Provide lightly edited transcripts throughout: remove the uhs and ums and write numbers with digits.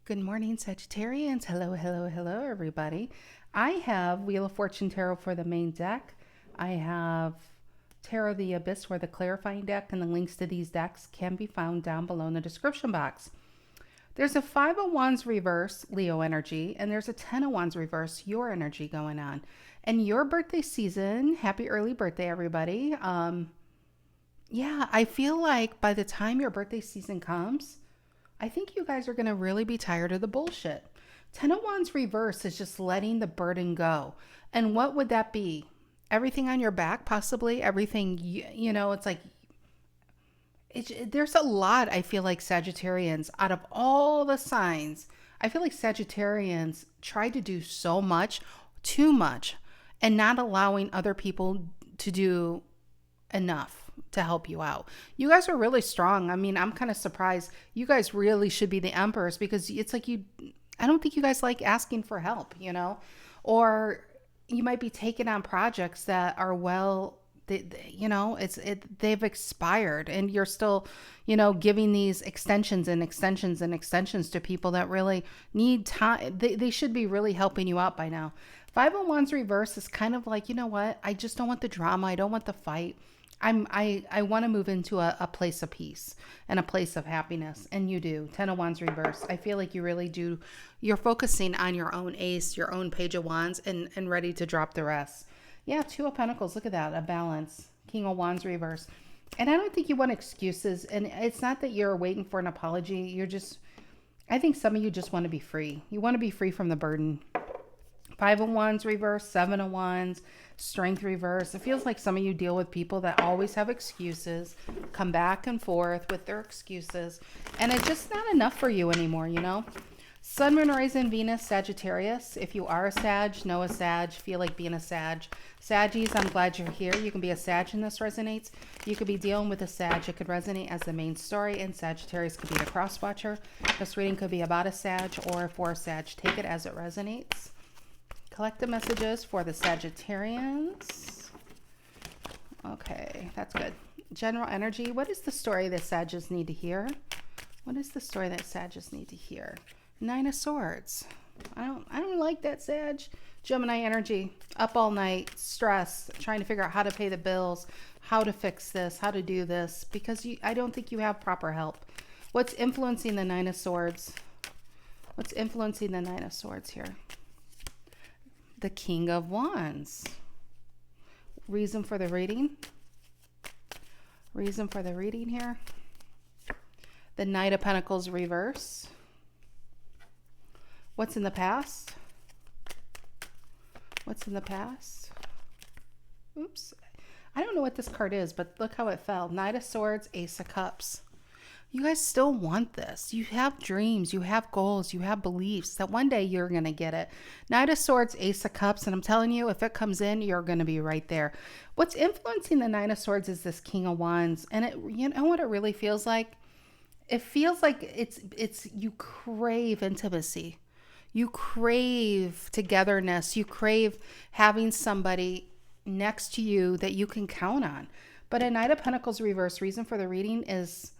Good morning, Sagittarians. Hello, hello, hello, everybody. I have Wheel of Fortune Tarot for the main deck. I have Tarot of the Abyss for the clarifying deck, and the links to these decks can be found down below in the description box. There's a Five of Wands reverse, Leo energy, and there's a Ten of Wands reverse, your energy going on. And your birthday season, happy early birthday, everybody. Yeah, I feel like by the time your birthday season comes, I think you guys are going to really be tired of the bullshit. Ten of Wands reverse is just letting the burden go. And what would that be? Everything on your back, possibly? Everything, it's like, there's a lot, I feel like, Sagittarians, out of all the signs, I feel like Sagittarians try to do so much, too much, and not allowing other people to do enough to help you out. You guys are really strong. I mean, I'm kind of surprised. You guys really should be the emperors, because it's like I don't think you guys like asking for help, or you might be taking on projects that are they've expired, and you're still, giving these extensions and extensions and extensions to people that really need time. They should be really helping you out by now. Five of Wands reverse is kind of like, you know what? I just don't want the drama. I don't want the fight. I want to move into a place of peace and a place of happiness. And you do. Ten of Wands reverse. I feel like you really do. You're focusing on your own ace, your own Page of Wands, and ready to drop the rest. Yeah, Two of Pentacles. Look at that. A balance. King of Wands reverse. And I don't think you want excuses. And it's not that you're waiting for an apology. I think some of you just want to be free. You want to be free from the burden. Five of Wands reverse, Seven of Wands, Strength reverse. It feels like some of you deal with people that always have excuses, come back and forth with their excuses, and it's just not enough for you anymore, Sun, Moon, Rising, Venus, Sagittarius. If you are a Sag, know a Sag, feel like being a Sag. Saggies, I'm glad you're here. You can be a Sag and this resonates. You could be dealing with a Sag. It could resonate as the main story, and Sagittarius could be the cross-watcher. This reading could be about a Sag or for a Sag. Take it as it resonates. Collective messages for the Sagittarians. Okay, that's good. General energy. What is the story that Sagittarius need to hear? What is the story that Sagittarius need to hear? Nine of Swords. I don't like that, Sag. Gemini energy. Up all night, stress, trying to figure out how to pay the bills, how to fix this, how to do this, because I don't think you have proper help. What's influencing the Nine of Swords? What's influencing the Nine of Swords here? The King of Wands. Reason for the reading. Reason for the reading here. The Knight of Pentacles reverse. What's in the past? What's in the past? Oops. I don't know what this card is, but look how it fell. Knight of Swords, Ace of Cups. You guys still want this. You have dreams, you have goals, you have beliefs that one day you're going to get it. Knight of Swords, Ace of Cups, and I'm telling you, if it comes in, you're going to be right there. What's influencing the Nine of Swords is this King of Wands, and you know what it really feels like? It feels like it's you crave intimacy. You crave togetherness. You crave having somebody next to you that you can count on. But a Knight of Pentacles reverse, reason for the reading is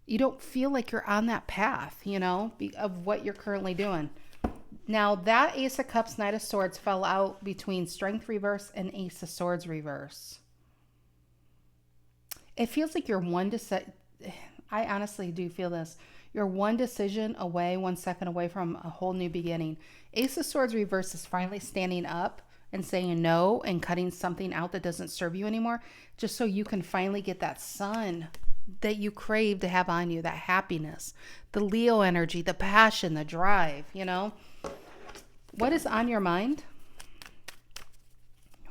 you don't feel like you're on that path, of what you're currently doing. Now, that Ace of Cups, Knight of Swords fell out between Strength reverse and Ace of Swords reverse. It feels like you're I honestly do feel this. You're one decision away, 1 second away from a whole new beginning. Ace of Swords reverse is finally standing up and saying no and cutting something out that doesn't serve you anymore, just so you can finally get that sun that you crave to have on you, that happiness, the Leo energy, the passion, the drive, What is on your mind?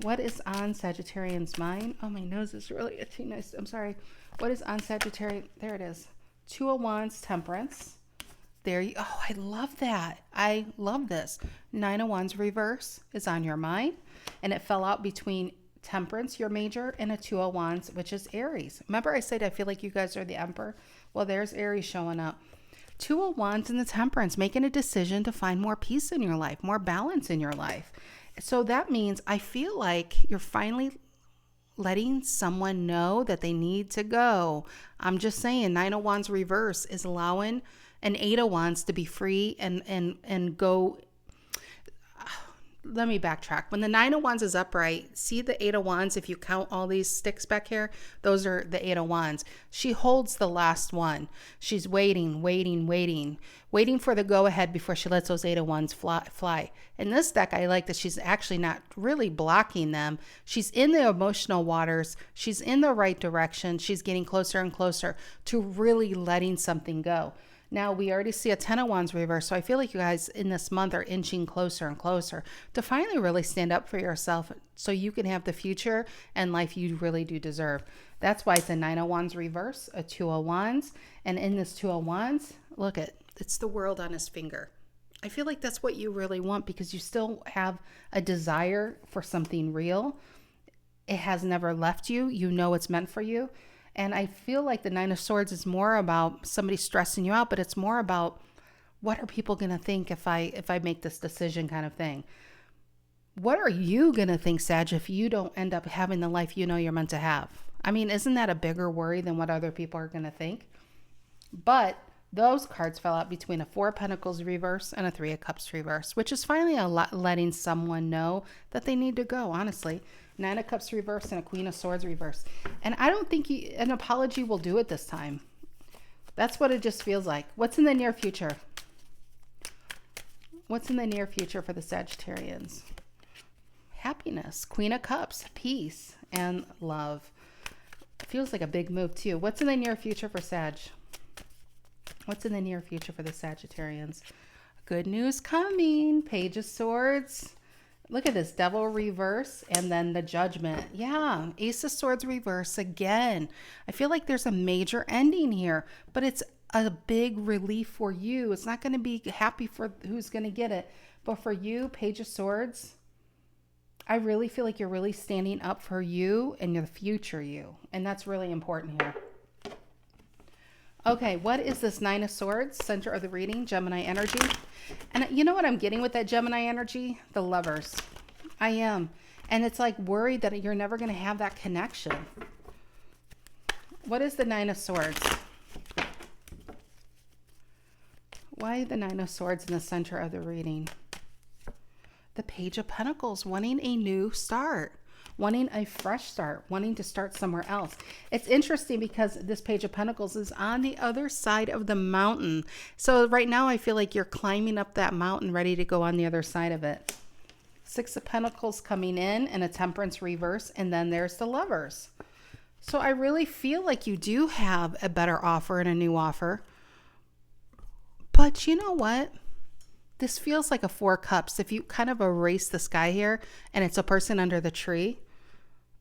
What is on Sagittarian's mind? Oh, my nose is really itchy. Nice. I'm sorry. What is on Sagittarian? There it is. Two of Wands, Temperance. Oh, I love that. I love this. Nine of Wands reverse is on your mind, and it fell out between Temperance, your major, and a Two of Wands, which is Aries. Remember I said I feel like you guys are the Emperor? Well, there's Aries showing up. Two of Wands and the Temperance, making a decision to find more peace in your life, more balance in your life. So that means I feel like you're finally letting someone know that they need to go. I'm just saying, Nine of Wands reverse is allowing an Eight of Wands to be free and go. Let me backtrack. When the Nine of Wands is upright, see the Eight of Wands, if you count all these sticks back here, those are the Eight of Wands. She holds the last one. She's waiting for the go-ahead before she lets those Eight of Wands fly. In this deck, I like that she's actually not really blocking them. She's in the emotional waters. She's in the right direction. She's getting closer and closer to really letting something go. Now, we already see a Ten of Wands reverse, so I feel like you guys in this month are inching closer and closer to finally really stand up for yourself so you can have the future and life you really do deserve. That's why it's a Nine of Wands reverse, a Two of Wands, and in this Two of Wands, look it's the world on his finger. I feel like that's what you really want because you still have a desire for something real. It has never left you. You know it's meant for you. And I feel like the Nine of Swords is more about somebody stressing you out, but it's more about what are people going to think if I make this decision kind of thing. What are you going to think, Sag, if you don't end up having the life you know you're meant to have? I mean, isn't that a bigger worry than what other people are going to think? But those cards fell out between a Four of Pentacles reverse and a Three of Cups reverse, which is finally letting someone know that they need to go, honestly. Nine of Cups reverse and a Queen of Swords reverse. And I don't think an apology will do it this time. That's what it just feels like. What's in the near future? What's in the near future for the Sagittarians? Happiness, Queen of Cups, peace, and love. It feels like a big move too. What's in the near future for Sag? What's in the near future for the Sagittarians? Good news coming. Page of Swords. Look at this, Devil reverse and then the Judgment. Yeah, Ace of Swords reverse again. I feel like there's a major ending here, but it's a big relief for you. It's not going to be happy for who's going to get it, but for you, Page of Swords, I really feel like you're really standing up for you and your future you, and that's really important here. Okay, what is this Nine of Swords, center of the reading, Gemini energy? And you know what I'm getting with that Gemini energy? The Lovers. I am. And it's like worried that you're never going to have that connection. What is the Nine of Swords? Why the Nine of Swords in the center of the reading? The Page of Pentacles, wanting a new start. Wanting a fresh start, wanting to start somewhere else. It's interesting because this Page of Pentacles is on the other side of the mountain. So right now I feel like you're climbing up that mountain ready to go on the other side of it. Six of Pentacles coming in and a Temperance reverse, and then there's the Lovers. So I really feel like you do have a better offer and a new offer. But you know what? This feels like a Four Cups. If you kind of erase the sky here and it's a person under the tree,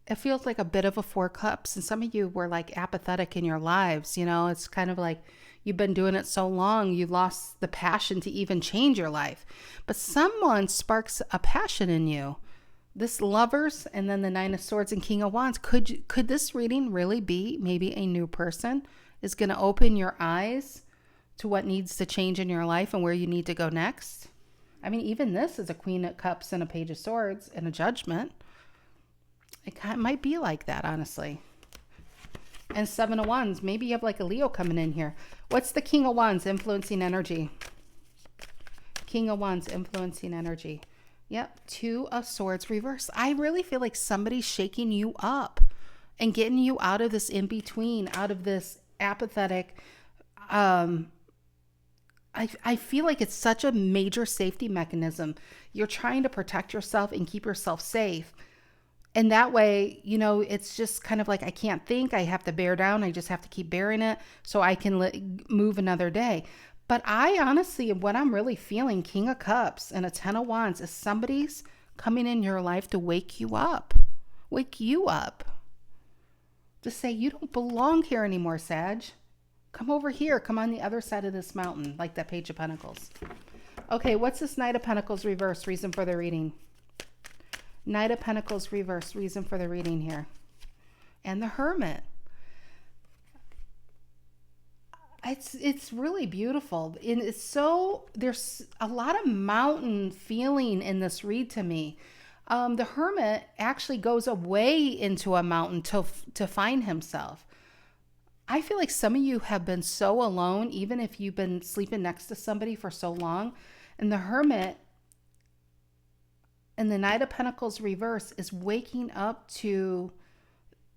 it feels like a bit of a Four Cups. And some of you were like apathetic in your lives. You know, it's kind of like you've been doing it so long, you lost the passion to even change your life. But someone sparks a passion in you. This Lovers and then the Nine of Swords and King of Wands. Could this reading really be maybe a new person is going to open your eyes to what needs to change in your life and where you need to go next? I mean, even this is a Queen of Cups and a Page of Swords and a Judgment. It might be like that, honestly. And Seven of Wands. Maybe you have like a Leo coming in here. What's the King of Wands influencing energy? King of Wands influencing energy. Yep. Two of Swords reverse. I really feel like somebody's shaking you up and getting you out of this in-between, out of this apathetic, I feel like it's such a major safety mechanism. You're trying to protect yourself and keep yourself safe. And that way, you know, it's just kind of like, I can't think, I have to bear down. I just have to keep bearing it so I can move another day. But I honestly, what I'm really feeling, King of Cups and a Ten of Wands, is somebody's coming in your life to wake you up. Wake you up. To say, you don't belong here anymore, Sag. Come over here. Come on the other side of this mountain, like that Page of Pentacles. Okay, what's this Knight of Pentacles reverse? Reason for the reading. Knight of Pentacles reverse. Reason for the reading here. And the Hermit. It's really beautiful. And it's so, there's a lot of mountain feeling in this read to me. The hermit actually goes away into a mountain to find himself. I feel like some of you have been so alone, even if you've been sleeping next to somebody for so long. And the hermit and the Knight of Pentacles reverse is waking up to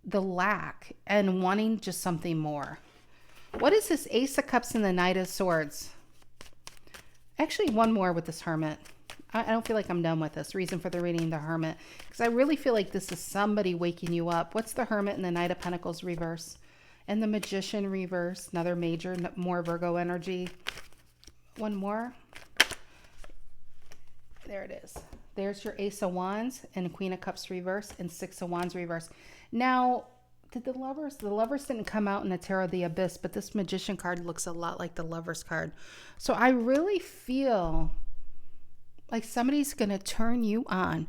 the lack and wanting just something more. What is this Ace of Cups and the Knight of Swords? Actually, one more with this hermit. I don't feel like I'm done with this. Reason for the reading, the hermit. Because I really feel like this is somebody waking you up. What's the hermit and the Knight of Pentacles reverse? And the Magician reverse. Another major, more Virgo energy. One more. There it is. There's your Ace of Wands and Queen of Cups reverse and Six of Wands reverse. Now, did the Lovers didn't come out in the Tarot of the Abyss, but this Magician card looks a lot like the Lovers card. So I really feel like somebody's going to turn you on.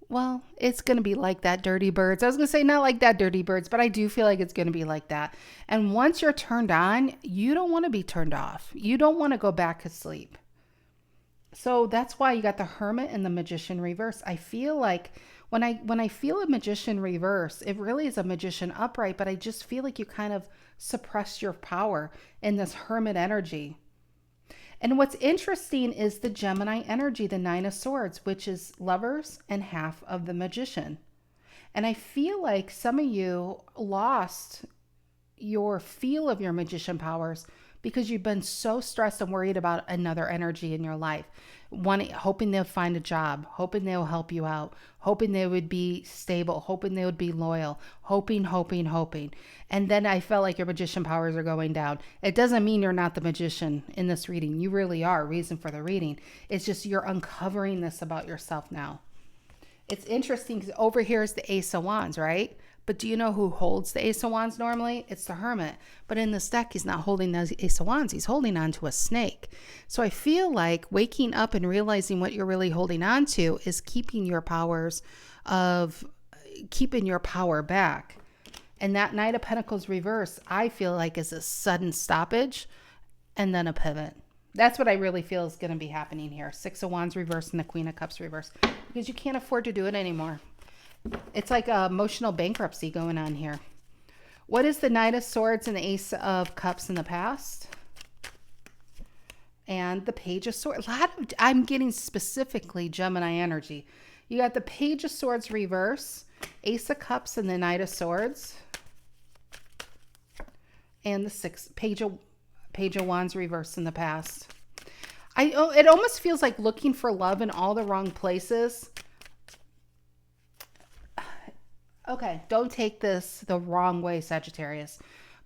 Well, it's going to be like that, Dirty Birds. I was going to say not like that, Dirty Birds, but I do feel like it's going to be like that. And once you're turned on, you don't want to be turned off. You don't want to go back to sleep. So that's why you got the Hermit and the Magician reverse. I feel like when I feel a Magician reverse, it really is a Magician upright, but I just feel like you kind of suppress your power in this Hermit energy. And what's interesting is the Gemini energy, the Nine of Swords, which is Lovers and half of the Magician. And I feel like some of you lost your feel of your Magician powers because you've been so stressed and worried about another energy in your life. Hoping they'll find a job, hoping they'll help you out, hoping they would be stable, hoping they would be loyal, hoping. And then I felt like your Magician powers are going down. It doesn't mean you're not the magician in this reading. You really are. Reason for the reading. It's just you're uncovering this about yourself now. It's interesting because over here is the Ace of Wands, right? But do you know who holds the Ace of Wands normally? It's the Hermit. But in this deck, he's not holding the Ace of Wands. He's holding on to a snake. So I feel like waking up and realizing what you're really holding on to is keeping your power back. And that Knight of Pentacles reverse, I feel like is a sudden stoppage and then a pivot. That's what I really feel is going to be happening here. Six of Wands reverse and the Queen of Cups reverse. Because you can't afford to do it anymore. It's like emotional bankruptcy going on here. What is the Knight of Swords and the Ace of Cups in the past? And the Page of Swords. I'm getting specifically Gemini energy. You got the Page of Swords reverse, Ace of Cups and the Knight of Swords. And the Page of Wands reverse in the past. It almost feels like looking for love in all the wrong places. Okay, don't take this the wrong way, Sagittarius.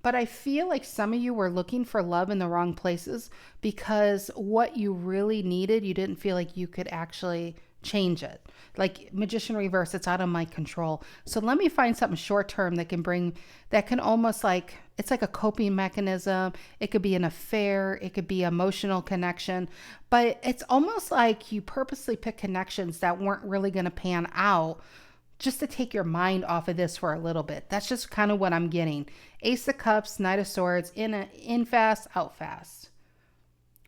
But I feel like some of you were looking for love in the wrong places because what you really needed, you didn't feel like you could actually change it. Like Magician reverse, it's out of my control. So let me find something short term that can almost like, it's like a coping mechanism. It could be an affair. It could be emotional connection. But it's almost like you purposely pick connections that weren't really going to pan out just to take your mind off of this for a little bit. That's just kind of what I'm getting. Ace of Cups, Knight of Swords, in fast, out fast.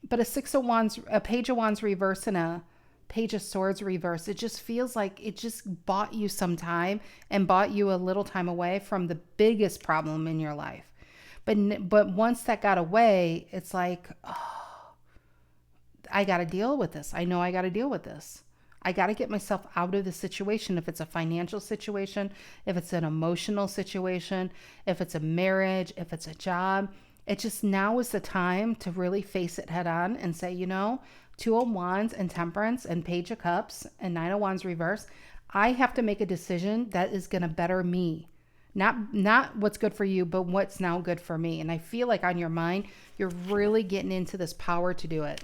But a Page of Wands reverse and a Page of Swords reverse, it just feels like it just bought you some time and bought you a little time away from the biggest problem in your life. But once that got away, it's like, oh, I got to deal with this. I know I got to deal with this. I got to get myself out of the situation. If it's a financial situation, if it's an emotional situation, if it's a marriage, if it's a job, it just now is the time to really face it head on and say, Two of Wands and Temperance and Page of Cups and Nine of Wands reverse. I have to make a decision that is going to better me. Not what's good for you, but what's now good for me. And I feel like on your mind, you're really getting into this power to do it.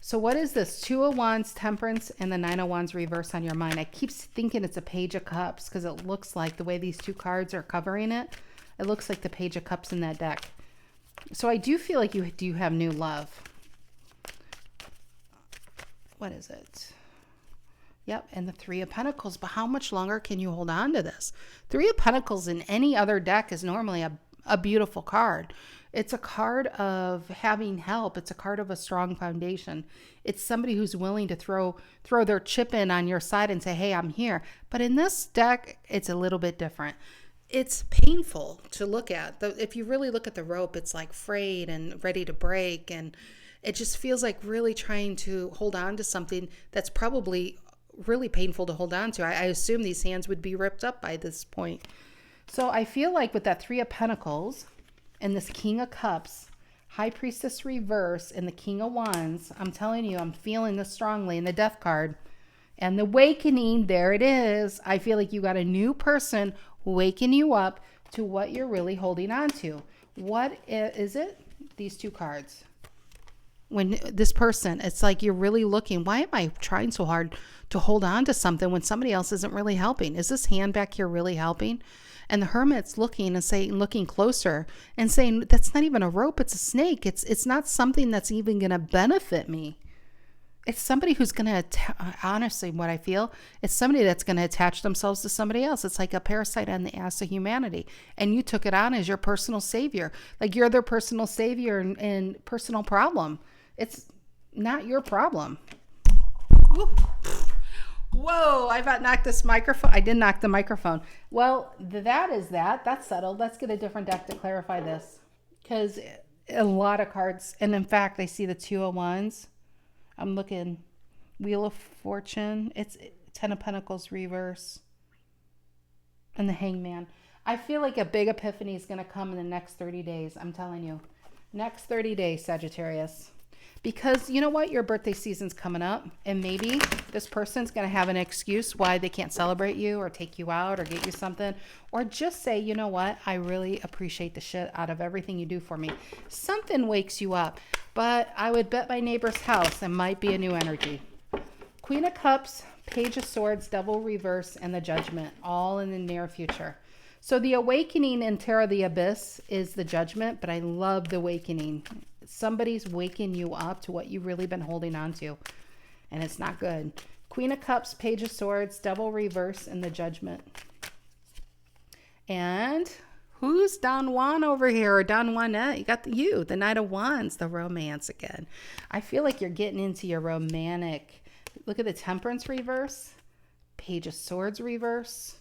So what is this? Two of Wands, Temperance, and the Nine of Wands reverse on your mind. I keep thinking it's a Page of Cups because it looks like the way these two cards are covering it. It looks like the Page of Cups in that deck. So I do feel like you do have new love. What is it? Yep, and the Three of Pentacles. But how much longer can you hold on to this? Three of Pentacles in any other deck is normally a beautiful card. It's a card of having help. It's a card of a strong foundation. It's somebody who's willing to throw their chip in on your side and say, hey, I'm here. But in this deck, it's a little bit different. It's painful to look at. If you really look at the rope, it's like frayed and ready to break. And it just feels like really trying to hold on to something that's probably really painful to hold on to. I assume these hands would be ripped up by this point. So I feel like with that Three of Pentacles and this King of Cups, High Priestess reverse, and the King of Wands, I'm telling you, I'm feeling this strongly. In the Death card and the Awakening, there it is. I feel like you got a new person waking you up to what you're really holding on to. What is it? These two cards. When this person, it's like you're really looking, why am I trying so hard to hold on to something when somebody else isn't really helping? Is this hand back here really helping? And the Hermit's looking and saying, looking closer and saying, that's not even a rope, it's a snake. It's not something that's even going to benefit me. It's somebody who's going to, honestly, what I feel, it's somebody that's going to attach themselves to somebody else. It's like a parasite on the ass of humanity. And you took it on as your personal savior. Like you're their personal savior and personal problem. It's not your problem. Woo. Whoa, I about knocked this microphone. I did knock the microphone. Well, that's settled. Let's get a different deck to clarify this. Because a lot of cards, and in fact, I see the Two of Wands. I'm looking Wheel of Fortune. It's Ten of Pentacles reverse. And the Hangman. I feel like a big epiphany is going to come in the next 30 days. I'm telling you. Next 30 days, Sagittarius. Because you know what? Your birthday season's coming up. And maybe this person's going to have an excuse why they can't celebrate you or take you out or get you something. Or just say, you know what? I really appreciate the shit out of everything you do for me. Something wakes you up. But I would bet my neighbor's house it might be a new energy. Queen of Cups, Page of Swords, Devil reverse, and the Judgment. All in the near future. So the Awakening in Tarot of the Abyss is the Judgment. But I love the Awakening. Somebody's waking you up to what you've really been holding on to. And it's not good. Queen of Cups, Page of Swords, Devil reverse, and the Judgment. And who's Don Juan over here? Or Don Juanette? You got the Knight of Wands, the romance again. I feel like you're getting into your romantic. Look at the Temperance reverse, Page of Swords reverse,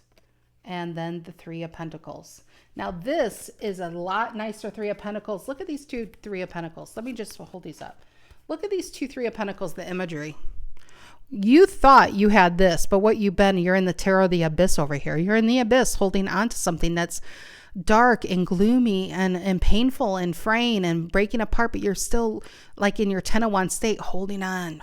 and then the Three of Pentacles. Now this is a lot nicer Three of Pentacles. Look at these two Three of Pentacles. Let me just hold these up. Look at these two Three of Pentacles, the imagery. You thought you had this, but what you've been, you're in the Tarot of the Abyss over here. You're in the abyss holding on to something that's dark and gloomy and painful and fraying and breaking apart, but you're still like in your Ten of Wands state, holding on.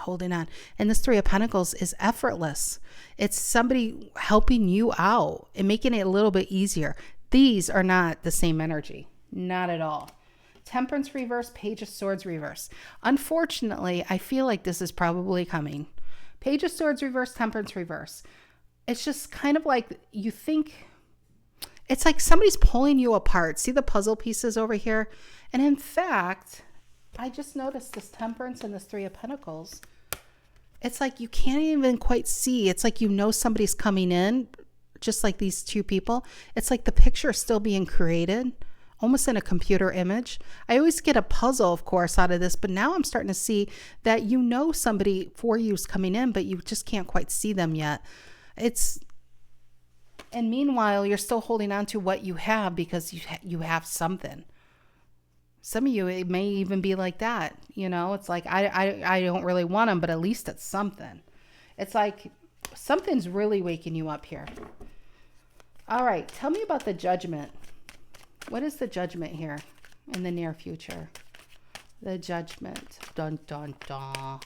And this Three of Pentacles is effortless. It's somebody helping you out and making it a little bit easier. These are not the same energy. Not at all. Temperance reverse, Page of Swords reverse. Unfortunately, I feel like this is probably coming. Page of Swords reverse, Temperance reverse. It's just kind of like you think, it's like somebody's pulling you apart. See the puzzle pieces over here? And in fact, I just noticed this Temperance and this Three of Pentacles. It's like you can't even quite see. It's like you know somebody's coming in, just like these two people. It's like the picture is still being created, almost in a computer image. I always get a puzzle, of course, out of this, but now I'm starting to see that you know somebody for you is coming in, but you just can't quite see them yet. And meanwhile, you're still holding on to what you have because you have something. Some of you, it may even be like that. You know, it's like, I don't really want them, but at least it's something. It's like something's really waking you up here. All right. Tell me about the Judgment. What is the Judgment here in the near future? The Judgment. Dun, dun, dun.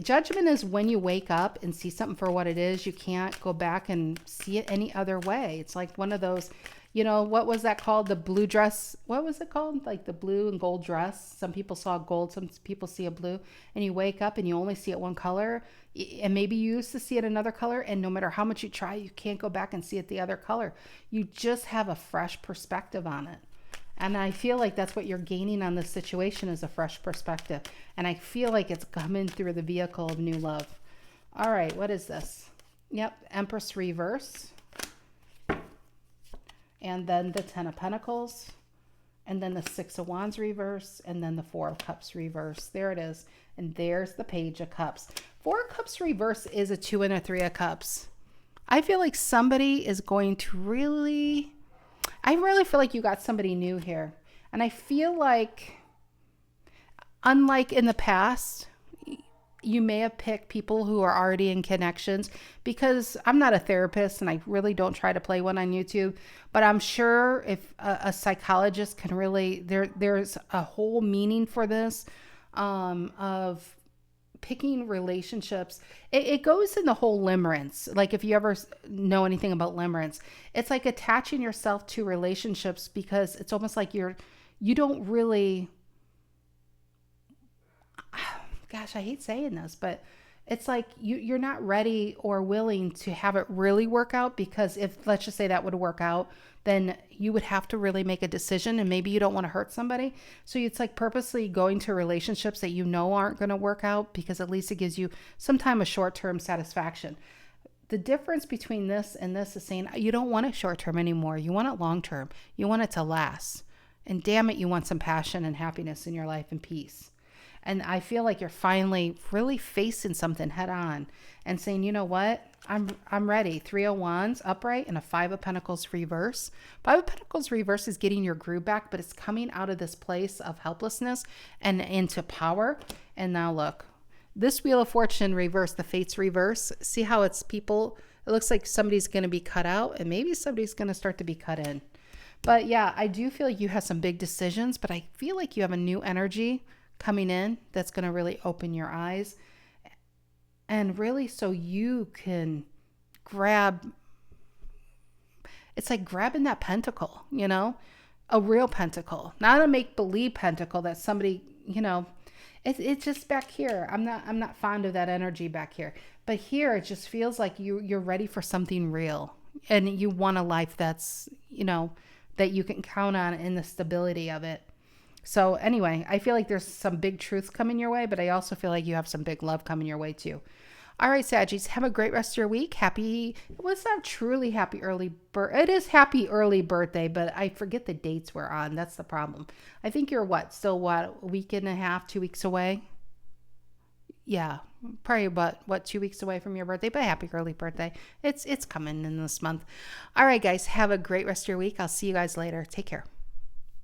Judgment is when you wake up and see something for what it is. You can't go back and see it any other way. It's like one of those, you know, what was that called? The blue dress. What was it called? Like the blue and gold dress. Some people saw gold. Some people see a blue. And you wake up and you only see it one color. And maybe you used to see it another color. And no matter how much you try, you can't go back and see it the other color. You just have a fresh perspective on it. And I feel like that's what you're gaining on this situation is a fresh perspective. And I feel like it's coming through the vehicle of new love. All right, what is this? Yep, Empress reverse. And then the Ten of Pentacles. and then the Six of Wands reverse, and then the Four of Cups reverse. There it is. And there's the Page of Cups. Four of Cups reverse is a 2 and a 3 of Cups. I feel like somebody is going to I really feel like you got somebody new here. And I feel like, unlike in the past, you may have picked people who are already in connections, because I'm not a therapist and I really don't try to play one on YouTube, but I'm sure if a psychologist can really, there's a whole meaning for this, of picking relationships. It goes in the whole limerence. Like if you ever know anything about limerence, it's like attaching yourself to relationships because it's almost like you don't really, gosh, I hate saying this, but it's like you're not ready or willing to have it really work out, because if, let's just say that would work out, then you would have to really make a decision, and maybe you don't want to hurt somebody. So it's like purposely going to relationships that you know aren't going to work out, because at least it gives you some time of short-term satisfaction. The difference between this and this is saying you don't want it short-term anymore. You want it long-term. You want it to last. And damn it, you want some passion and happiness in your life and peace. And I feel like you're finally really facing something head on and saying, you know what? I'm ready. 3 of Wands upright and a 5 of Pentacles reverse. 5 of Pentacles reverse is getting your groove back, but it's coming out of this place of helplessness and into power. And now look, this Wheel of Fortune reverse, the Fates reverse. See how it's people, it looks like somebody's going to be cut out and maybe somebody's going to start to be cut in. But yeah, I do feel like you have some big decisions, but I feel like you have a new energy coming in that's going to really open your eyes, and really so you can grab, it's like grabbing that pentacle, you know, a real pentacle, not a make-believe pentacle that somebody, you know, it's just back here. I'm not fond of that energy back here, but here it just feels like you're ready for something real, and you want a life that's, you know, that you can count on in the stability of it. So anyway, I feel like there's some big truths coming your way, but I also feel like you have some big love coming your way too. All right, Saggies, have a great rest of your week. It was not truly happy early birthday. It is happy early birthday, but I forget the dates we're on. That's the problem. I think you're still a week and a half, 2 weeks away? Yeah, probably about 2 weeks away from your birthday, but happy early birthday. It's coming in this month. All right, guys, have a great rest of your week. I'll see you guys later. Take care.